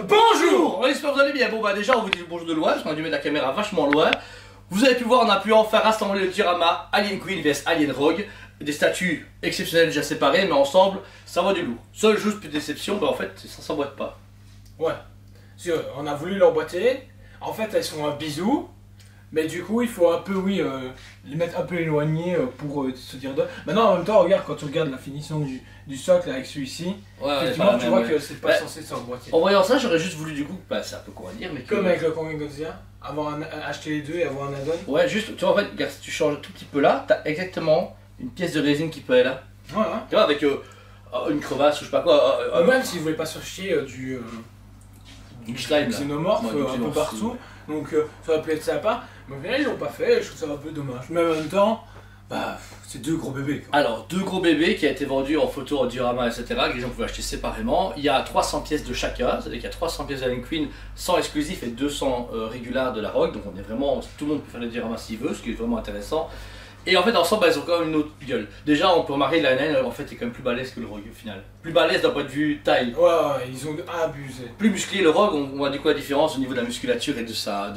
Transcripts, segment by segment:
Bonjour. On espère que vous allez bien. Bon bah déjà on vous dit le bonjour de loin parce qu'on a dû mettre la caméra vachement loin. Vous avez pu voir en appuyant faire rassembler le diorama Alien Queen vs Alien Rogue. Des statues exceptionnelles déjà séparées mais ensemble ça vaut du lourd. Seule juste petite déception, bah en fait ça s'emboîte pas. Ouais, on a voulu l'emboîter. En fait elles sont un bisou. Mais du coup, il faut un peu, oui, les mettre un peu éloignés pour se dire de... Maintenant, en même temps, regarde, quand tu regardes la finition du socle avec celui-ci, effectivement, tu vois que c'est pas censé s'emboîter. En voyant ça, j'aurais juste voulu du coup, bah c'est un peu con à dire, mais comme avec le Kong Godzilla, acheter les deux et avoir un add-on. Ouais, juste, tu vois, en fait, regarde, si tu changes un tout petit peu là, t'as exactement une pièce de résine qui peut aller là. Ouais. Tu vois, avec une crevasse ou je sais pas quoi. Ou même si vous voulez pas se chier du slime, xénomorphe un peu partout. Donc ça aurait pu être sympa, mais au final ils l'ont pas fait, je trouve ça un peu dommage. Mais en même temps, bah c'est deux gros bébés quoi. Alors, deux gros bébés qui a été vendus en photo, en diorama, etc. que les gens pouvaient acheter séparément. Il y a 300 pièces de chacun, c'est-à-dire qu'il y a 300 pièces d'Alien Queen, 100 exclusifs et 200 régulaires de la Rogue. Donc on est vraiment, tout le monde peut faire le diorama s'il veut, ce qui est vraiment intéressant. Et en fait ensemble, bah, ils ont quand même une autre gueule. Déjà on peut remarquer que la naine en fait est quand même plus balèze que le Rogue au final. Plus balèze d'un point de vue taille. Ouais, ils ont abusé. Plus musclé le Rogue, on voit du coup la différence au niveau de la musculature et de sa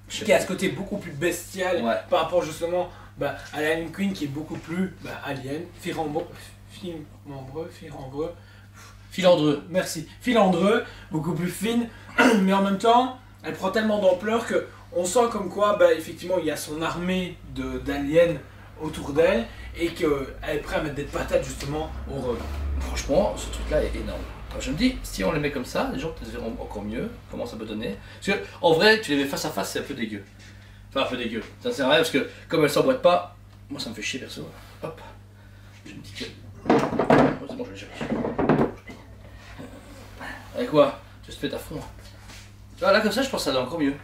qui a ce côté beaucoup plus bestial par rapport justement à l'Alien Queen qui est beaucoup plus alien, filandreux. Merci, filandreux, beaucoup plus fine, mais en même temps, elle prend tellement d'ampleur que on sent comme quoi effectivement il y a son armée d'aliens autour d'elle et qu'elle est prête à mettre des patates justement au Rogue. Franchement, ce truc là est énorme. Alors je me dis, si on les met comme ça, les gens peut-être verront encore mieux comment ça peut donner. Parce que en vrai, tu les mets face à face, c'est un peu dégueu. Enfin, un peu dégueu. Ça sert à rien parce que comme elles s'emboîtent pas, moi ça me fait chier perso. Hop, je me dis que. Oh, c'est bon, je vais chercher. Avec quoi? Tu te fais à fond. Tu vois, là comme ça, je pense que ça donne encore mieux.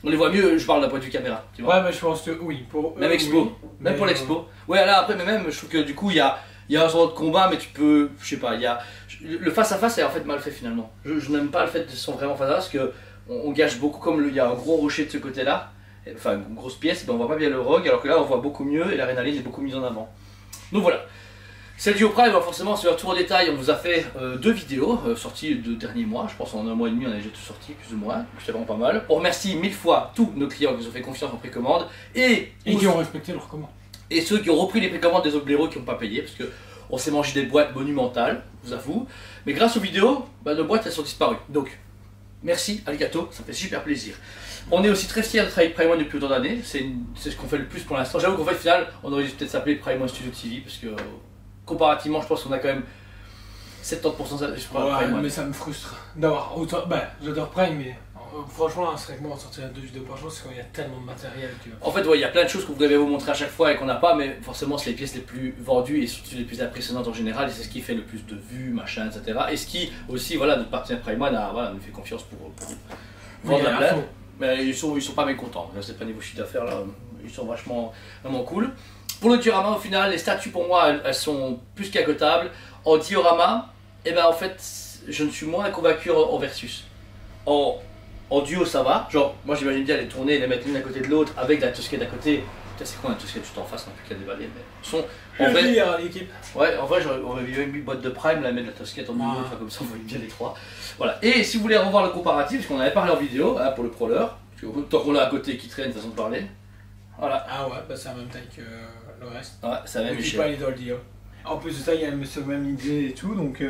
On les voit mieux, je parle d'un point de vue caméra. Tu vois. Ouais, mais je pense que oui. Pour même expo, oui, même pour l'expo. Ouais, là après, mais même, je trouve que du coup, il y a un genre de combat, mais tu peux, je sais pas, il y a le face à face est en fait mal fait finalement. Je n'aime pas le fait qu'ils sont vraiment face à face, parce que on gâche beaucoup, comme il y a un gros rocher de ce côté-là, enfin une grosse pièce, ben on voit pas bien le Rogue, alors que là on voit beaucoup mieux et l'adrénaline est beaucoup mise en avant. Donc voilà. Celle du Prime, forcément, sur le tour en détail, on vous a fait deux vidéos sorties de derniers mois. Je pense en un mois et demi, on a déjà tout sorti, plus ou moins. Donc c'est vraiment pas mal. On remercie 1000 fois tous nos clients qui nous ont fait confiance en précommande et qui ont respecté leurs commandes. Et ceux qui ont repris les précommandes des autres blaireaux qui n'ont pas payé, parce qu'on s'est mangé des boîtes monumentales, je vous avoue. Mais grâce aux vidéos, nos boîtes elles sont disparues. Donc, merci, arigato, ça fait super plaisir. On est aussi très fiers de travailler avec Prime One depuis autant d'années, c'est ce qu'on fait le plus pour l'instant. J'avoue qu'en fait, au final, on aurait dû peut-être s'appeler Prime One Studio TV, parce que comparativement, je pense qu'on a quand même 70% je crois, ouais, Prime One. Mais ça me frustre d'avoir autant. J'adore Prime, mais franchement, c'est vrai que moi, en sortir deux vidéos par jour, c'est quand il y a tellement de matériel. En fait, ouais, il y a plein de choses qu'on voudrait vous montrer à chaque fois et qu'on n'a pas, mais forcément, c'est les pièces les plus vendues et surtout les plus impressionnantes en général, et c'est ce qui fait le plus de vues, machin, etc. Et ce qui aussi, voilà, notre partenaire Prime One nous fait confiance pour vendre la blague. Mais ils sont pas mécontents, c'est pas niveau chiffre d'affaires là, ils sont vraiment cool. Pour le diorama, au final, les statues pour moi, elles sont plus qu'accotables. En diorama, en fait, je ne suis moins convaincu en versus. En duo ça va, genre moi j'imagine bien les tourner et les mettre l'une à côté de l'autre avec la Tusken à côté. Putain c'est quoi la Tusken juste en face, on n'a plus qu'à dévaler, mais sont en vrai, l'équipe. Ouais, en vrai j'aurais bien mis une boîte de Prime, là mettre la Tusken en milieu, comme ça on voit bien les trois. Voilà, et si vous voulez revoir le comparatif, parce qu'on avait parlé en vidéo pour le Prowler, tant qu'on l'a à côté qui traîne, façon de parler. Voilà. Ah ouais, c'est la même taille que le reste. Ouais, c'est la même échelle. Pas les Doldio. En plus de ça, il y a la même idée et tout, donc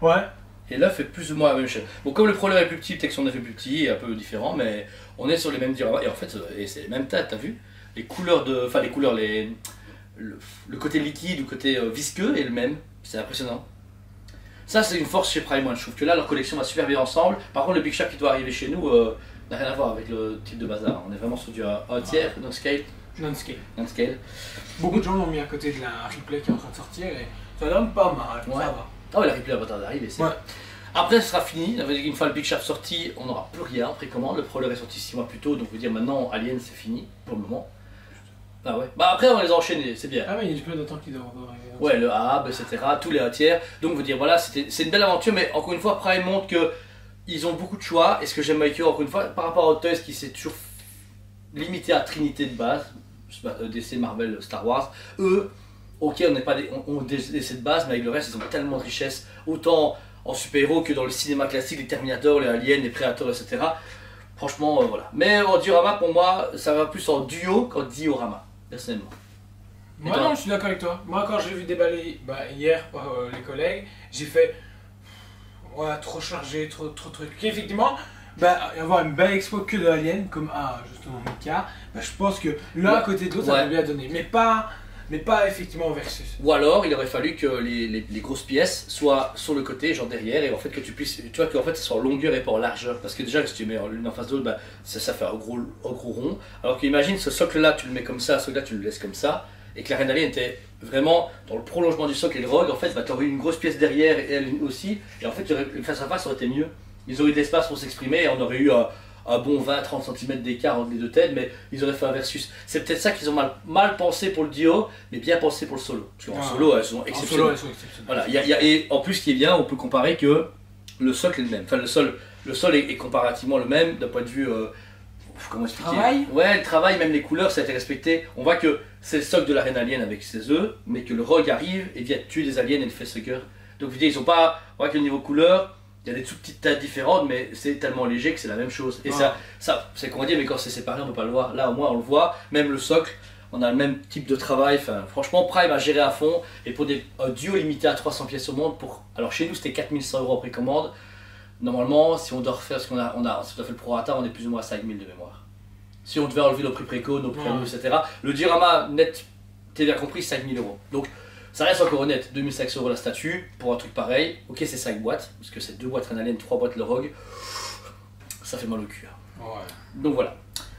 ouais. Et l'œuf est plus ou moins la même échelle. Bon, comme le Prowler est plus petit, peut-être que son œuf est plus petit et un peu différent, mais on est sur les mêmes dioramas. Et en fait, c'est les mêmes tas, t'as vu? Les couleurs de. Enfin, les couleurs, le côté liquide ou côté visqueux est le même. C'est impressionnant. Ça, c'est une force chez Prime One. Je trouve que là, leur collection va super bien ensemble. Par contre, le Big Shark qui doit arriver chez nous n'a rien à voir avec le type de bazar. On est vraiment sur du 1 tiers, non-scale. Non-scale. Beaucoup de gens l'ont mis à côté de la Ripley qui est en train de sortir et ça donne pas mal. Ouais. Ça va. Ah ouais, la Ripley va d'arriver, c'est vrai. Après, ce sera fini. Une fois le Big Shark sorti, on n'aura plus rien en précommande. Le Prowler est sorti 6 mois plus tôt, donc vous dire maintenant, Alien, c'est fini pour le moment. Ah ouais. Bah après, on les a enchaînés, c'est bien. Ah mais il y a plein d'autres qui doivent arriver. Ouais, le Hab, etc. Tous les 1 tiers. Donc vous dire, voilà, c'est une belle aventure, mais encore une fois, Prime montre que ils ont beaucoup de choix. Et ce que j'aime avec eux, encore une fois, par rapport à Hot Toys qui s'est toujours limité à Trinité de base, DC, Marvel, Star Wars, eux, ok, on n'est pas on DC de base, mais avec le reste, ils ont tellement de richesse, autant en super-héros que dans le cinéma classique, les Terminator, les Aliens, les Predators, etc. Franchement, voilà. Mais en diorama, pour moi, ça va plus en duo qu'en diorama, personnellement. Moi non, je suis d'accord avec toi. Moi quand j'ai vu déballer hier par les collègues, j'ai fait ouais, trop chargé, trop truc. Effectivement, avoir une belle expo que de Alien, comme justement Mika, je pense que l'un à côté de l'autre ça peut bien donner. Mais pas effectivement versus. Ou alors il aurait fallu que les grosses pièces soient sur le côté, genre derrière, et en fait que tu puisses, tu vois qu'en fait ça soit en longueur et pas en largeur. Parce que déjà si tu mets l'une en face de l'autre, ça fait un gros rond. Alors qu'imagine ce socle là, tu le mets comme ça, ce socle là tu le laisses comme ça. Et que la Reine Alien était vraiment dans le prolongement du socle et le rogue, en fait, tu aurais eu une grosse pièce derrière et elle aussi. Et en fait, face à face aurait été mieux. Ils auraient eu de l'espace pour s'exprimer et on aurait eu un bon 20-30 cm d'écart entre les deux têtes, mais ils auraient fait un versus. C'est peut-être ça qu'ils ont mal pensé pour le duo, mais bien pensé pour le solo. Parce qu'en solo, elles sont exceptionnelles. Voilà, et en plus, ce qui est bien, on peut comparer que le socle est le même. Enfin, le sol est comparativement le même d'un point de vue. Comment expliquer ? Travail ? Ouais, le travail, même les couleurs, ça a été respecté. On voit que c'est le socle de la Reine Alien avec ses œufs, mais que le rogue arrive et vient tuer des aliens et le facehugger. Donc vous voyez, ils ont pas. On voit que le niveau couleur, il y a des toutes petites teintes différentes, mais c'est tellement léger que c'est la même chose. Et ça c'est qu'on dit, mais quand c'est séparé, on peut pas le voir. Là, au moins, on le voit. Même le socle, on a le même type de travail. Enfin, franchement, Prime a géré à fond. Et pour un duo limité à 300 pièces au monde, alors chez nous, c'était 4100 € en précommande. Normalement, si on doit refaire ce qu'on a, si on a fait le prorata, on est plus ou moins à 5000 de mémoire. Si on devait enlever nos prix préco, nos prix etc. Le diorama net, t'as bien compris, 5000 €. Donc ça reste encore honnête, 2500 € la statue pour un truc pareil. Ok, c'est 5 boîtes, parce que c'est 2 boîtes Reine Alien, 3 boîtes le Rogue. Ça fait mal au cul. Ouais. Donc voilà.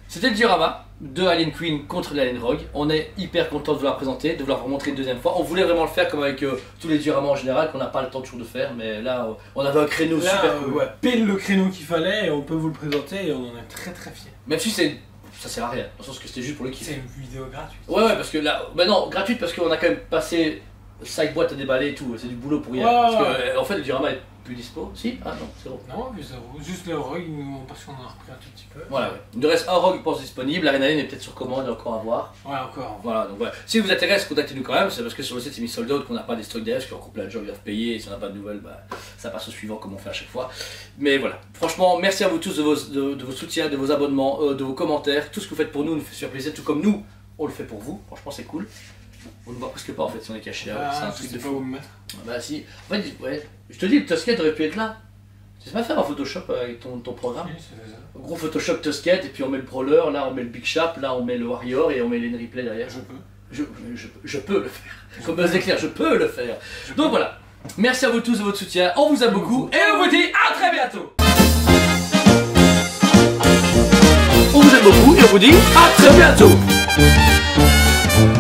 C'était le diorama de Alien Queen contre l'Alien Rogue. On est hyper content de vous la présenter, de vous la remontrer une deuxième fois. On voulait vraiment le faire comme avec tous les dioramas en général, qu'on n'a pas le temps toujours de faire, mais là on avait un créneau super cool. Ouais, pile le créneau qu'il fallait et on peut vous le présenter et on en est très très fiers. Même si ça sert à rien, dans le sens que c'était juste pour le kiff. C'est une vidéo gratuite. Ouais, parce que là, non, gratuite parce qu'on a quand même passé 5 boîtes à déballer et tout, c'est du boulot pour rien. Parce que en fait le diorama est plus dispo. Si ? Ah non, c'est bon. Non, mais zéro. Juste le Rogue, parce qu'on en a repris un tout petit peu. Voilà, ouais. Il nous reste un Rogue, je pense, disponible. La Reine Alien est peut-être sur commande, encore à voir. Ouais, encore. Voilà, donc voilà. Si vous intéresse, contactez-nous quand même. C'est parce que sur le site c'est mis sold out qu'on n'a pas des stocks derrière, parce qu'en couple la job ils doivent payer. Et si on n'a pas de nouvelles, ça passe au suivant comme on fait à chaque fois. Mais voilà. Franchement, merci à vous tous de vos soutiens, de vos abonnements, de vos commentaires. Tout ce que vous faites pour nous fait super plaisir, tout comme nous, on le fait pour vous. Franchement, c'est cool. On ne voit presque pas en fait si on est caché là. C'est un truc de fou. Bah si. En fait, ouais. Je te dis, le Tusket aurait pu être là. Tu sais pas faire un Photoshop avec ton programme? Oui, c'est ça. Gros Photoshop Tusket, et puis on met le Brawler, là on met le Big Sharp, là on met le Warrior et on met les replay derrière. Je peux le faire. Comme Buzz Éclair, je peux le faire. Donc voilà. Merci à vous tous de votre soutien. On vous aime beaucoup et on vous dit à très bientôt. On vous aime beaucoup et on vous dit à très bientôt.